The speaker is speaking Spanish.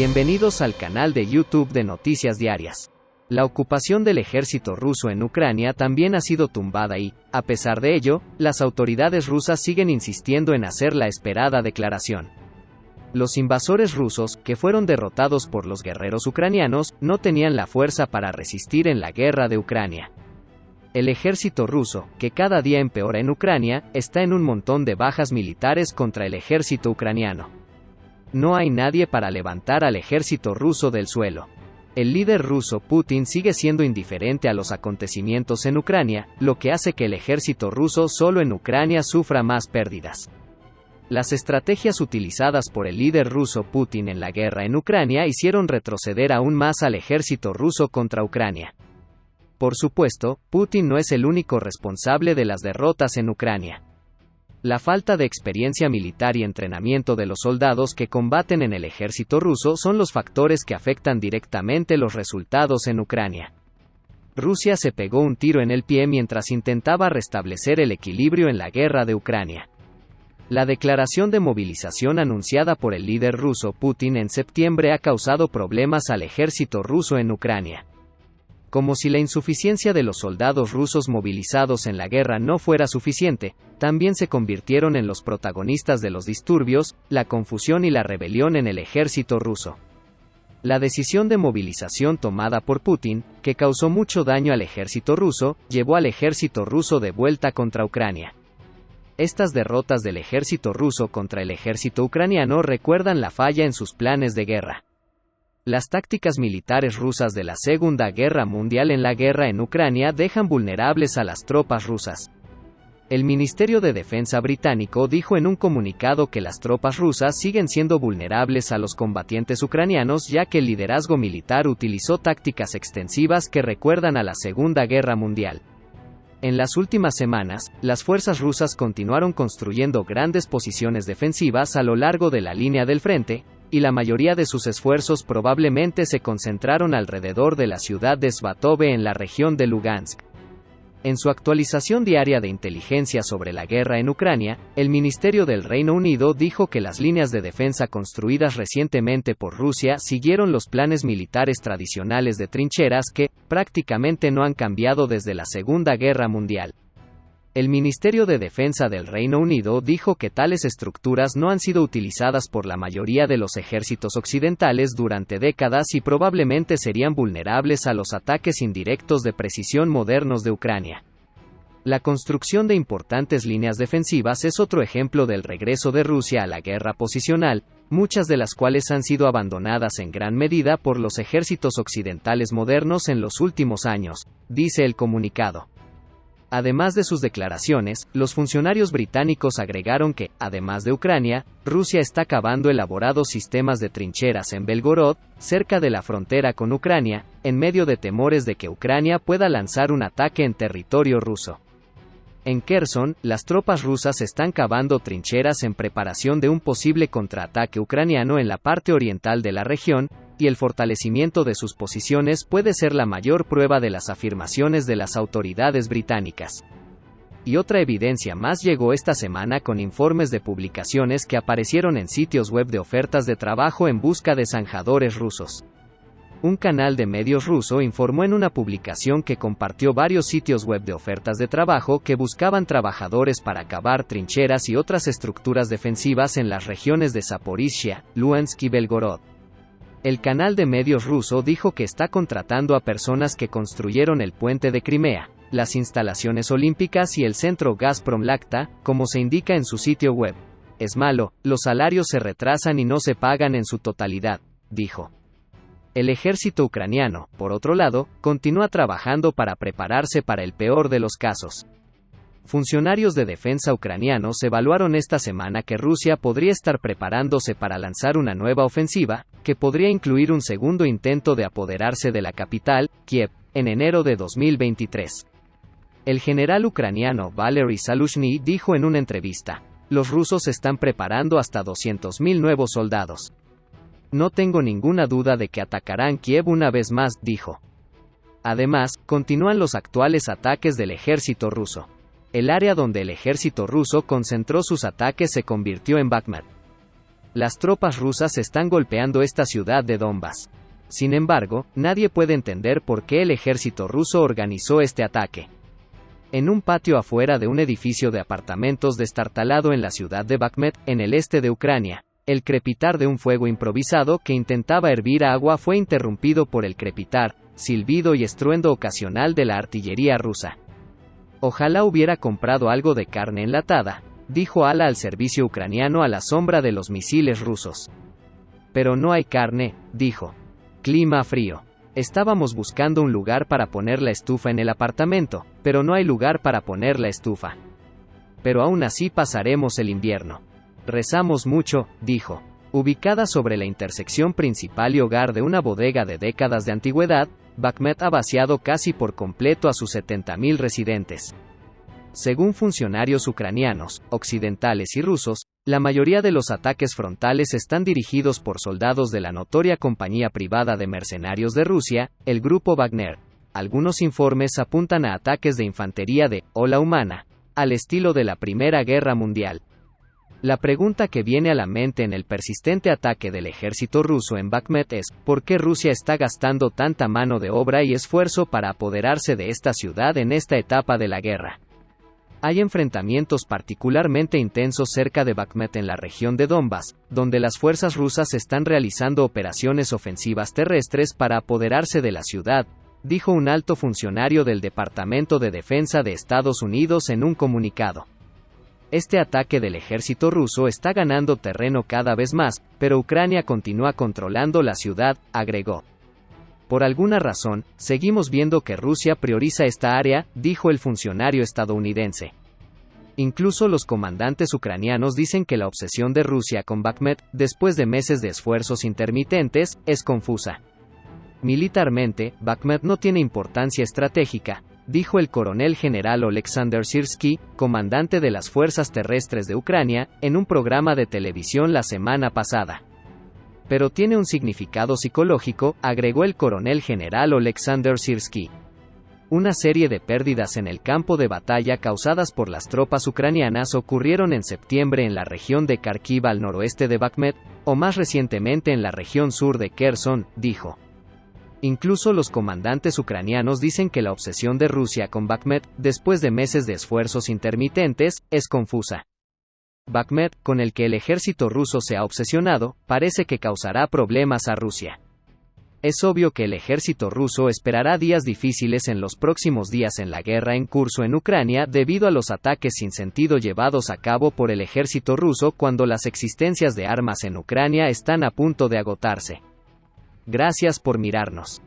Bienvenidos al canal de YouTube de Noticias Diarias. La ocupación del ejército ruso en Ucrania también ha sido tumbada y, a pesar de ello, las autoridades rusas siguen insistiendo en hacer la esperada declaración. Los invasores rusos, que fueron derrotados por los guerreros ucranianos, no tenían la fuerza para resistir en la guerra de Ucrania. El ejército ruso, que cada día empeora en Ucrania, está en un montón de bajas militares contra el ejército ucraniano. No hay nadie para levantar al ejército ruso del suelo. El líder ruso Putin sigue siendo indiferente a los acontecimientos en Ucrania, lo que hace que el ejército ruso solo en Ucrania sufra más pérdidas. Las estrategias utilizadas por el líder ruso Putin en la guerra en Ucrania hicieron retroceder aún más al ejército ruso contra Ucrania. Por supuesto, Putin no es el único responsable de las derrotas en Ucrania. La falta de experiencia militar y entrenamiento de los soldados que combaten en el ejército ruso son los factores que afectan directamente los resultados en Ucrania. Rusia se pegó un tiro en el pie mientras intentaba restablecer el equilibrio en la guerra de Ucrania. La declaración de movilización anunciada por el líder ruso Putin en septiembre ha causado problemas al ejército ruso en Ucrania. Como si la insuficiencia de los soldados rusos movilizados en la guerra no fuera suficiente, también se convirtieron en los protagonistas de los disturbios, la confusión y la rebelión en el ejército ruso. La decisión de movilización tomada por Putin, que causó mucho daño al ejército ruso, llevó al ejército ruso de vuelta contra Ucrania. Estas derrotas del ejército ruso contra el ejército ucraniano recuerdan la falla en sus planes de guerra. Las tácticas militares rusas de la Segunda Guerra Mundial en la guerra en Ucrania dejan vulnerables a las tropas rusas. El Ministerio de Defensa británico dijo en un comunicado que las tropas rusas siguen siendo vulnerables a los combatientes ucranianos ya que el liderazgo militar utilizó tácticas extensivas que recuerdan a la Segunda Guerra Mundial. En las últimas semanas, las fuerzas rusas continuaron construyendo grandes posiciones defensivas a lo largo de la línea del frente, y la mayoría de sus esfuerzos probablemente se concentraron alrededor de la ciudad de Svatove en la región de Lugansk. En su actualización diaria de inteligencia sobre la guerra en Ucrania, el Ministerio del Reino Unido dijo que las líneas de defensa construidas recientemente por Rusia siguieron los planes militares tradicionales de trincheras que, prácticamente no han cambiado desde la Segunda Guerra Mundial. El Ministerio de Defensa del Reino Unido dijo que tales estructuras no han sido utilizadas por la mayoría de los ejércitos occidentales durante décadas y probablemente serían vulnerables a los ataques indirectos de precisión modernos de Ucrania. La construcción de importantes líneas defensivas es otro ejemplo del regreso de Rusia a la guerra posicional, muchas de las cuales han sido abandonadas en gran medida por los ejércitos occidentales modernos en los últimos años, dice el comunicado. Además de sus declaraciones, los funcionarios británicos agregaron que, además de Ucrania, Rusia está cavando elaborados sistemas de trincheras en Belgorod, cerca de la frontera con Ucrania, en medio de temores de que Ucrania pueda lanzar un ataque en territorio ruso. En Kherson, las tropas rusas están cavando trincheras en preparación de un posible contraataque ucraniano en la parte oriental de la región, y el fortalecimiento de sus posiciones puede ser la mayor prueba de las afirmaciones de las autoridades británicas. Y otra evidencia más llegó esta semana con informes de publicaciones que aparecieron en sitios web de ofertas de trabajo en busca de zanjadores rusos. Un canal de medios ruso informó en una publicación que compartió varios sitios web de ofertas de trabajo que buscaban trabajadores para cavar trincheras y otras estructuras defensivas en las regiones de Zaporizhia, Luhansk y Belgorod. El canal de medios ruso dijo que está contratando a personas que construyeron el puente de Crimea, las instalaciones olímpicas y el centro Gazprom-Lacta, como se indica en su sitio web. Es malo, los salarios se retrasan y no se pagan en su totalidad, dijo. El ejército ucraniano, por otro lado, continúa trabajando para prepararse para el peor de los casos. Funcionarios de defensa ucranianos evaluaron esta semana que Rusia podría estar preparándose para lanzar una nueva ofensiva, que podría incluir un segundo intento de apoderarse de la capital, Kiev, en enero de 2023. El general ucraniano Valery Zaluzhny dijo en una entrevista: "Los rusos están preparando hasta 200.000 nuevos soldados. No tengo ninguna duda de que atacarán Kiev una vez más", dijo. Además, continúan los actuales ataques del ejército ruso. El área donde el ejército ruso concentró sus ataques se convirtió en Bakhmut. Las tropas rusas están golpeando esta ciudad de Donbass. Sin embargo, nadie puede entender por qué el ejército ruso organizó este ataque. En un patio afuera de un edificio de apartamentos destartalado en la ciudad de Bakhmut, en el este de Ucrania, el crepitar de un fuego improvisado que intentaba hervir agua fue interrumpido por el crepitar, silbido y estruendo ocasional de la artillería rusa. Ojalá hubiera comprado algo de carne enlatada, dijo Ala al servicio ucraniano a la sombra de los misiles rusos. Pero no hay carne, dijo. Clima frío. Estábamos buscando un lugar para poner la estufa en el apartamento, pero no hay lugar para poner la estufa. Pero aún así pasaremos el invierno. Rezamos mucho, dijo. Ubicada sobre la intersección principal y hogar de una bodega de décadas de antigüedad, Bakhmut ha vaciado casi por completo a sus 70.000 residentes. Según funcionarios ucranianos, occidentales y rusos, la mayoría de los ataques frontales están dirigidos por soldados de la notoria compañía privada de mercenarios de Rusia, el grupo Wagner. Algunos informes apuntan a ataques de infantería de ola humana, al estilo de la Primera Guerra Mundial. La pregunta que viene a la mente en el persistente ataque del ejército ruso en Bakhmut es, ¿por qué Rusia está gastando tanta mano de obra y esfuerzo para apoderarse de esta ciudad en esta etapa de la guerra? Hay enfrentamientos particularmente intensos cerca de Bakhmut en la región de Donbass, donde las fuerzas rusas están realizando operaciones ofensivas terrestres para apoderarse de la ciudad, dijo un alto funcionario del Departamento de Defensa de Estados Unidos en un comunicado. Este ataque del ejército ruso está ganando terreno cada vez más, pero Ucrania continúa controlando la ciudad, agregó. Por alguna razón, seguimos viendo que Rusia prioriza esta área, dijo el funcionario estadounidense. Incluso los comandantes ucranianos dicen que la obsesión de Rusia con Bakhmut, después de meses de esfuerzos intermitentes, es confusa. Militarmente, Bakhmut no tiene importancia estratégica, dijo el coronel general Oleksandr Syrskyi, comandante de las fuerzas terrestres de Ucrania, en un programa de televisión la semana pasada. Pero tiene un significado psicológico, agregó el coronel general Oleksandr Syrskyi. Una serie de pérdidas en el campo de batalla causadas por las tropas ucranianas ocurrieron en septiembre en la región de Kharkiv al noroeste de Bakhmut, o más recientemente en la región sur de Kherson, dijo. Incluso los comandantes ucranianos dicen que la obsesión de Rusia con Bakhmut, después de meses de esfuerzos intermitentes, es confusa. Bakhmut, con el que el ejército ruso se ha obsesionado, parece que causará problemas a Rusia. Es obvio que el ejército ruso esperará días difíciles en los próximos días en la guerra en curso en Ucrania debido a los ataques sin sentido llevados a cabo por el ejército ruso cuando las existencias de armas en Ucrania están a punto de agotarse. Gracias por mirarnos.